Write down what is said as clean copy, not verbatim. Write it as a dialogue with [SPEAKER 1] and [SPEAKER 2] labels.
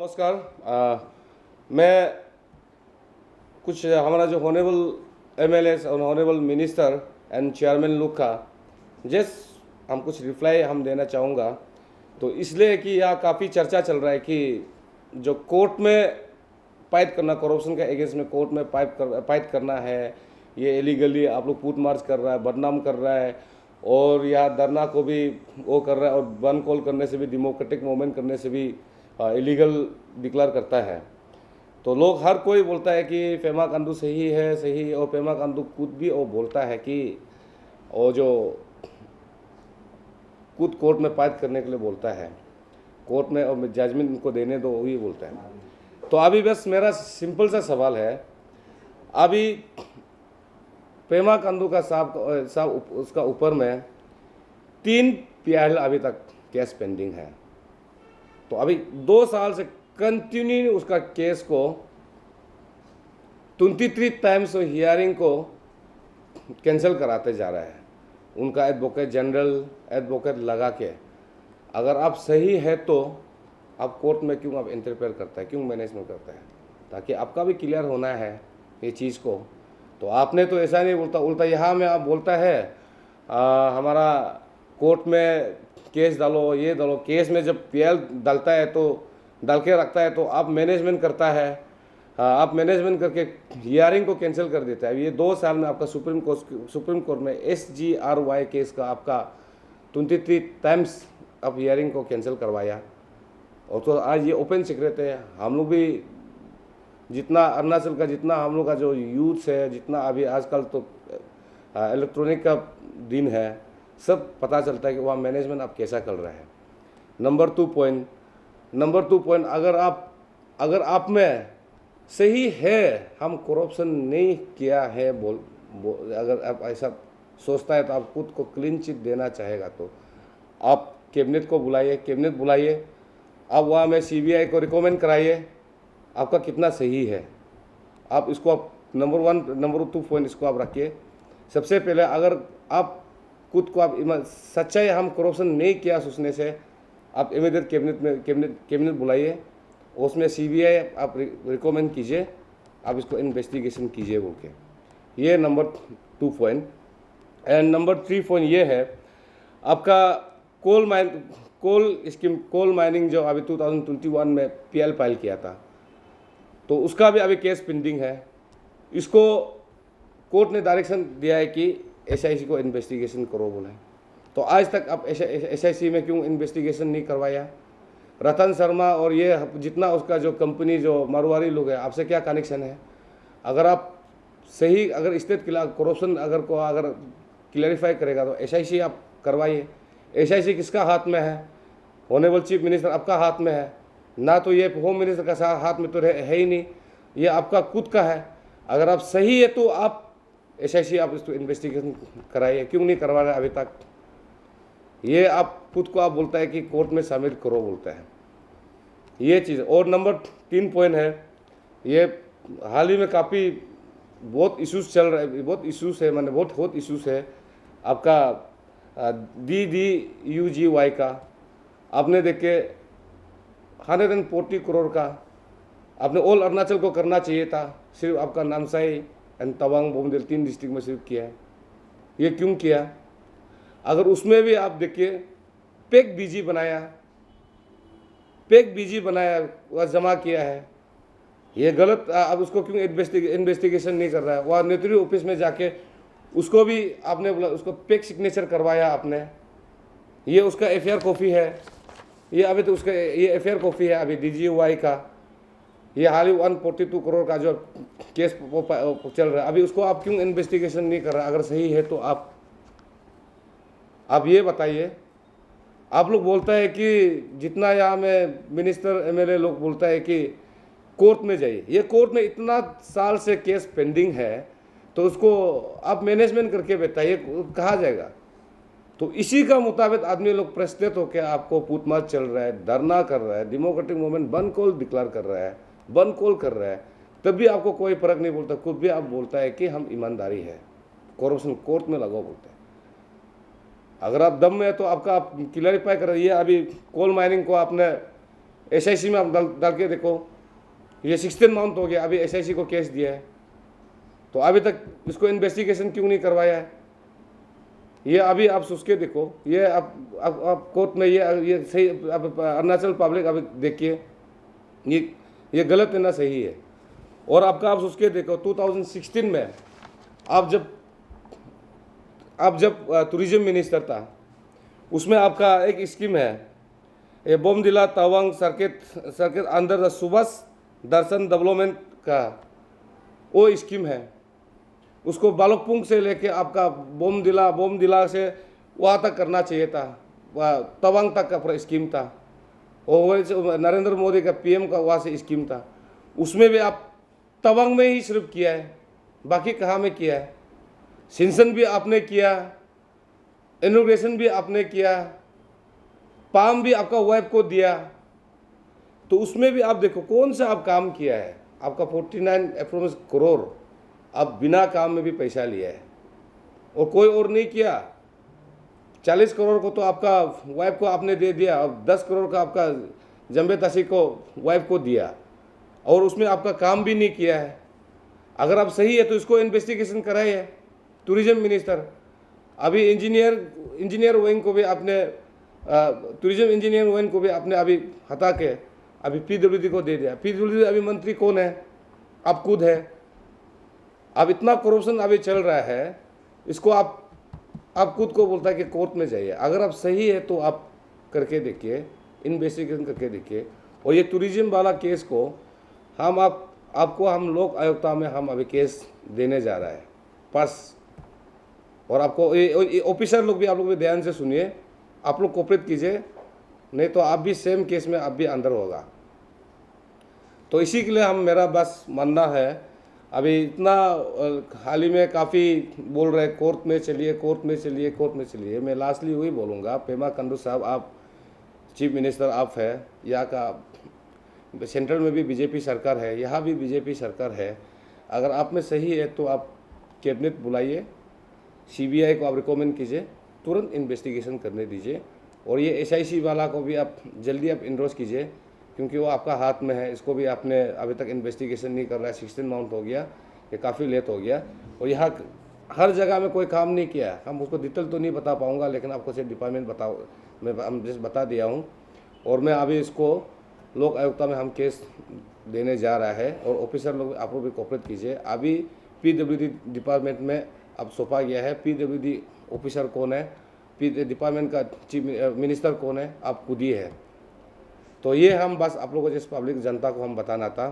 [SPEAKER 1] नमस्कार। मैं कुछ हमारा जो ऑनरेबल एमएलएस और ऑनरेबल मिनिस्टर एंड चेयरमैन लोग का हम कुछ रिप्लाई हम देना चाहूँगा। तो इसलिए कि यहाँ काफ़ी चर्चा चल रहा है कि जो कोर्ट में फाइट करना, करप्शन के अगेंस्ट में कोर्ट में फाइट करना है, ये इलीगली आप लोग पूछ मार्च कर रहा है, बदनाम कर रहा है और यहाँ धरना को भी वो कर रहा है और बंद कॉल करने से भी, डेमोक्रेटिक मूवमेंट करने से भी इलीगल डिक्लेयर करता है। तो लोग हर कोई बोलता है कि पेमा खांडू सही है, सही, और पेमा खांडू खुद भी वो बोलता है कि वो जो खुद कोर्ट में फाइट करने के लिए बोलता है, कोर्ट में और जजमेंट उनको देने दो, वही बोलता है। तो अभी बस मेरा सिंपल सा सवाल है, अभी पेमा खांडू का साहब उसका ऊपर में 3 पीआईएल अभी तक केस पेंडिंग है। तो अभी 2 साल से कंटिन्यू उसका केस को 23 टाइम्स हियरिंग को कैंसिल कराते जा रहा है। उनका एडवोकेट जनरल एडवोकेट लगा के, अगर आप सही है तो आप कोर्ट में क्यों आप इंटरफेयर करता है, क्यों मैनेजमेंट करता है, ताकि आपका भी क्लियर होना है ये चीज़ को। तो आपने तो ऐसा नहीं बोलता, उल्टा यहाँ में आप बोलता है हमारा कोर्ट में केस डालो, ये डालो। केस में जब पीएल डालता है तो डाल के रखता है तो आप मैनेजमेंट करता है, आप मैनेजमेंट करके हियरिंग को कैंसिल कर देता है। ये 2 साल में आपका सुप्रीम कोर्ट में SGRY केस का आपका 23 टाइम्स आप हियरिंग को कैंसिल करवाया। और तो आज ये ओपन सीक्रेट है, हम लोग भी जितना अरुणाचल का जितना हम लोग का जो यूथ है, जितना अभी आजकल तो इलेक्ट्रॉनिक का दिन है, सब पता चलता है कि वहाँ मैनेजमेंट आप कैसा कर रहा है। नंबर 2 पॉइंट, अगर आप में सही है, हम करप्शन नहीं किया है अगर आप ऐसा सोचता है तो आप खुद को क्लीन चिट देना चाहेगा तो आप कैबिनेट को बुलाइए, कैबिनेट बुलाइए, आप वहाँ में CBI को रिकमेंड कराइए आपका कितना सही है। आप इसको आप नंबर 1 नंबर 2 पॉइंट इसको आप रखिए। सबसे पहले अगर आप खुद को आप सच्चाई हम करप्शन नहीं किया सोचने से आप इमीडिएट कैबिनेट बुलाइए, उसमें CBI आप रिकमेंड कीजिए, आप इसको इन्वेस्टिगेशन कीजिए बोल के। ये number 2 point. And number 3 point ये है आपका कोल माइनिंग जो अभी 2021 में PL फाइल किया था, तो उसका भी अभी केस पेंडिंग है। इसको कोर्ट ने डायरेक्शन दिया है कि SIC को इन्वेस्टिगेशन करो बोला है। तो आज तक आप SIC में क्यों इन्वेस्टिगेशन नहीं करवाया? रतन शर्मा और ये जितना उसका जो कंपनी जो मारवाड़ी लोग है, आपसे क्या कनेक्शन है? अगर आप सही अगर स्टेट करप्शन अगर क्लैरिफाई करेगा तो SIC आप करवाइए। SIC किसका हाथ में है? ऑनरेबल चीफ मिनिस्टर आपका हाथ में है ना, तो ये होम मिनिस्टर का हाथ में तो है ही नहीं, ये आपका खुद का है। अगर आप सही है तो आप SIC आप इसको इन्वेस्टिगेशन कराइए, क्यों नहीं करवा रहे अभी तक? ये आप खुद को आप बोलता है कि कोर्ट में शामिल करो बोलता है, ये चीज़। और नंबर 3 पॉइंट है, ये हाल ही में काफ़ी बहुत इश्यूज चल रहा है, बहुत इश्यूज है, मैंने बहुत हॉट इश्यूज है आपका DDUGY का। आपने देखे 140 करोड़ का आपने ऑल अरुणाचल को करना चाहिए था, सिर्फ आपका नामसाई एंड तवांग बोमदिल 3 डिस्ट्रिक्ट में सिर्फ किया है। ये क्यों किया? अगर उसमें भी आप देखिए पेक बीजी बनाया वह जमा किया है, ये गलत। अब उसको क्यों इन्वेस्टिगेशन नहीं कर रहा है? वह नेत्री ऑफिस में जाके उसको भी आपने बोला, उसको पेक सिग्नेचर करवाया आपने, ये उसका FIR कॉपी है, ये अभी तो उसका ये FIR कॉपी है अभी DGY का। ये हाल ही 142 करोड़ का जो केस चल रहा है, अभी उसको आप क्यों इन्वेस्टिगेशन नहीं कर रहा? अगर सही है तो आप ये बताइए। आप लोग बोलता है कि जितना यहाँ में मिनिस्टर MLA लोग बोलता है कि कोर्ट में जाइए, ये कोर्ट में इतना साल से केस पेंडिंग है, तो उसको आप मैनेजमेंट करके बताइए कहाँ जाएगा? तो इसी का मुताबिक आदमी लोग प्रस्तुत होकर आपको पूछताछ चल रहा है, धरना कर रहा है, डेमोक्रेटिक मूवमेंट बंद कॉल डिक्लेयर कर रहा है, बंद कॉल कर रहा है, तब भी आपको कोई फर्क नहीं बोलता। खुद भी आप बोलता है कि हम ईमानदारी है, करप्शन कोर्ट में लगाओ बोलते हैं। अगर आप दम में है तो आपका आप क्लैरिफाई कर रही है। अभी कोल माइनिंग को आपने SIC में आप डाल के देखो, ये 16 मंथ हो गया, अभी SIC को केस दिया है, तो अभी तक इसको इन्वेस्टिगेशन क्यों नहीं करवाया है? ये अभी आप सोच के देखो, ये आप कोर्ट में ये सही, अब अरुणाचल पब्लिक अभी देखिए, ये गलत है ना सही है? और आपका आप सोच के देखो 2016 में आप जब टूरिज्म मिनिस्टर था, उसमें आपका एक स्कीम है, ये Bomdila Tawang circuit under the सुबस दर्शन डेवलपमेंट का वो स्कीम है। उसको बालोकपुंग से लेके आपका बोमदिला से वहाँ तक करना चाहिए था, तवांग तक का पूरा स्कीम था, और नरेंद्र मोदी का PM का वहाँ से स्कीम था। उसमें भी आप तवांग में ही सिर्फ किया है, बाकी कहाँ में किया है? सिंचन भी आपने किया, इनोग्रेशन भी आपने किया, पाम भी आपका वाइफ को दिया, तो उसमें भी आप देखो कौन सा आप काम किया है? आपका 49 अप्रोक्स करोड़ आप बिना काम में भी पैसा लिया है, और कोई और नहीं किया। 40 करोड़ को तो आपका वाइफ को आपने दे दिया, और 10 करोड़ का आपका जम्बे तासी को वाइफ को दिया, और उसमें आपका काम भी नहीं किया है। अगर आप सही है तो इसको इन्वेस्टिगेशन कराइए टूरिज्म मिनिस्टर। अभी इंजीनियर विंग को भी आपने टूरिज्म इंजीनियर विंग को भी आपने अभी हटा के अभी PWD को दे दिया। PWD अभी मंत्री कौन है? आप खुद है। अब इतना करप्शन अभी चल रहा है, इसको आप खुद को बोलता है कि कोर्ट में जाइए। अगर आप सही है तो आप करके देखिए, इन्वेस्टिगेशन करके देखिए। और ये टूरिज्म वाला केस को हम लोक आयुक्ता में हम अभी केस देने जा रहा है पास। और आपको ये ऑफिसर लोग भी, आप लोग भी ध्यान से सुनिए, आप लोग कोऑपरेट कीजिए, नहीं तो आप भी सेम केस में आप भी अंदर होगा। तो इसी के लिए मेरा बस मानना है, अभी इतना हाल ही में काफ़ी बोल रहे कोर्ट में चलिए, कोर्ट में चलिए, कोर्ट में चलिए। मैं लास्टली वही बोलूँगा, पेमा खांडू साहब, आप चीफ मिनिस्टर आप है, यहाँ का सेंट्रल में भी BJP सरकार है, यहाँ भी BJP सरकार है। अगर आप में सही है तो आप कैबिनेट बुलाइए, CBI को आप रिकमेंड कीजिए, तुरंत इन्वेस्टिगेशन करने दीजिए। और ये SIC वाला को भी आप जल्दी इंडोर्स कीजिए, क्योंकि वो आपका हाथ में है। इसको भी आपने अभी तक इन्वेस्टिगेशन नहीं कर रहा है, 16 मंथ हो गया, ये काफ़ी लेट हो गया। और यहाँ हर जगह में कोई काम नहीं किया। हम उसको डिटेल तो नहीं बता पाऊँगा, लेकिन आपको सिर्फ डिपार्टमेंट हम जैसे बता दिया हूँ। और मैं अभी इसको लोक आयुक्ता में हम केस देने जा रहा है। और ऑफिसर लोग आप लोग भी कोऑपरेट कीजिए। अभी PWD डिपार्टमेंट में अब सौंपा गया है। PWD ऑफिसर कौन है, डिपार्टमेंट का चीफ मिनिस्टर कौन है, आप खुद ही है। तो ये हम बस आप लोगों को, जिस पब्लिक जनता को हम बताना था।